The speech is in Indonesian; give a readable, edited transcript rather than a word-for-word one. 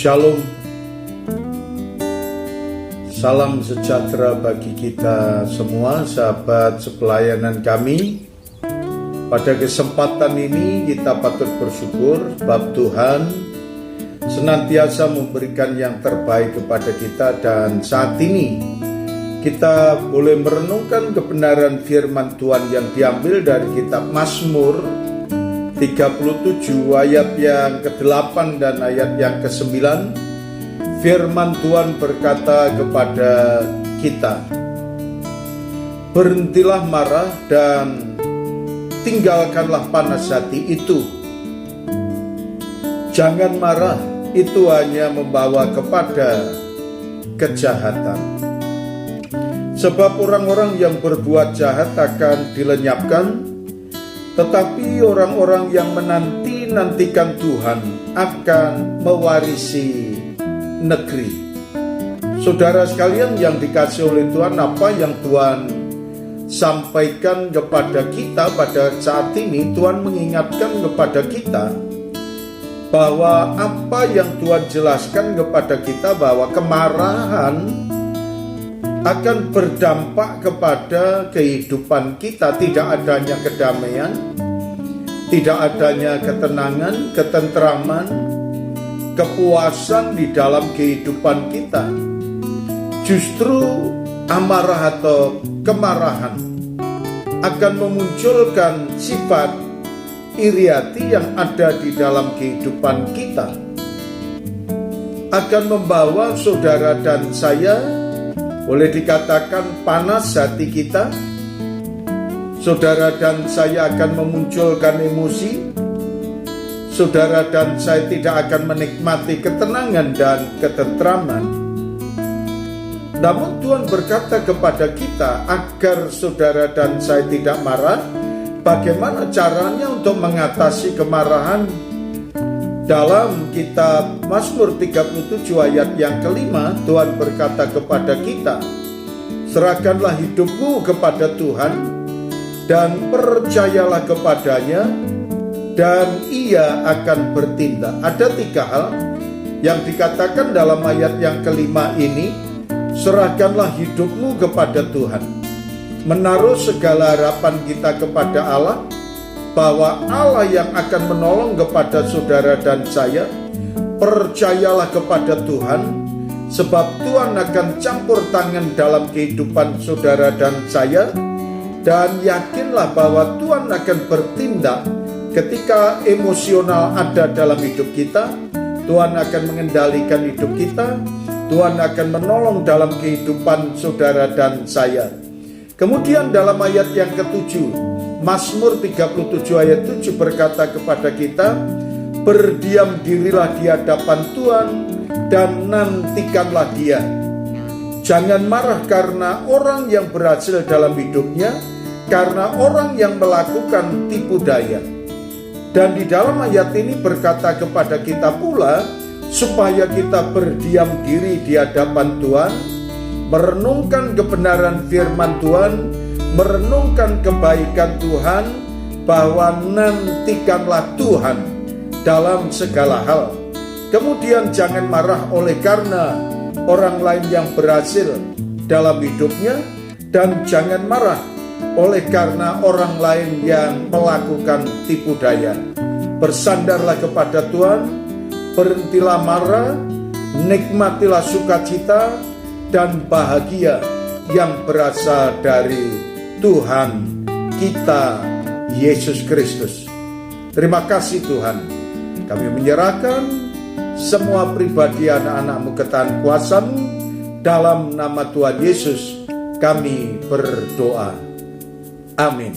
Shalom. Salam sejahtera bagi kita semua, sahabat sepelayanan kami. Pada kesempatan ini kita patut bersyukur sebab Tuhan senantiasa memberikan yang terbaik kepada kita, dan saat ini kita boleh merenungkan kebenaran firman Tuhan yang diambil dari kitab Mazmur 37 ayat yang ke-8 dan ayat yang ke-9. Firman Tuhan berkata kepada kita, "Berhentilah marah dan tinggalkanlah panas hati itu. Jangan marah, itu hanya membawa kepada kejahatan. Sebab orang-orang yang berbuat jahat akan dilenyapkan, tetapi orang-orang yang menanti-nantikan Tuhan akan mewarisi negeri." Saudara sekalian yang dikasihi oleh Tuhan, apa yang Tuhan sampaikan kepada kita pada saat ini, Tuhan mengingatkan kepada kita bahwa apa yang Tuhan jelaskan kepada kita, bahwa kemarahan akan berdampak kepada kehidupan kita. Tidak adanya kedamaian, tidak adanya ketenangan, ketentraman, kepuasan di dalam kehidupan kita. Justru amarah atau kemarahan akan memunculkan sifat iri hati yang ada di dalam kehidupan kita, akan membawa saudara dan saya, boleh dikatakan, panas hati kita. Saudara dan saya akan memunculkan emosi. Saudara dan saya tidak akan menikmati ketenangan dan ketentraman. Namun Tuhan berkata kepada kita agar saudara dan saya tidak marah. Bagaimana caranya untuk mengatasi kemarahan? Dalam kitab Mazmur 37 ayat yang ke-5, Tuhan berkata kepada kita, "Serahkanlah hidupmu kepada Tuhan dan percayalah kepadanya, dan Ia akan bertindak." Ada 3 hal yang dikatakan dalam ayat yang ke-5 ini. Serahkanlah hidupmu kepada Tuhan, menaruh segala harapan kita kepada Allah, bahwa Allah yang akan menolong kepada saudara dan saya. Percayalah kepada Tuhan, sebab Tuhan akan campur tangan dalam kehidupan saudara dan saya. Dan yakinlah bahwa Tuhan akan bertindak ketika emosional ada dalam hidup kita. Tuhan akan mengendalikan hidup kita. Tuhan akan menolong dalam kehidupan saudara dan saya. Kemudian dalam ayat yang ke-7, Mazmur 37 ayat 7 berkata kepada kita, "Berdiam dirilah di hadapan Tuhan dan nantikanlah Dia." Jangan marah karena orang yang berhasil dalam hidupnya, karena orang yang melakukan tipu daya. Dan di dalam ayat ini berkata kepada kita pula, supaya kita berdiam diri di hadapan Tuhan, merenungkan kebenaran firman Tuhan, merenungkan kebaikan Tuhan, bahwa nantikanlah Tuhan dalam segala hal. Kemudian jangan marah oleh karena orang lain yang berhasil dalam hidupnya, dan jangan marah oleh karena orang lain yang melakukan tipu daya. Bersandarlah kepada Tuhan, berhentilah marah, nikmatilah sukacita dan bahagia yang berasal dari Tuhan kita Yesus Kristus. Terima kasih Tuhan. Kami menyerahkan semua pribadi anak-anak-Mu ke tangan kuasa-Mu. Dalam nama Tuhan Yesus kami berdoa. Amin.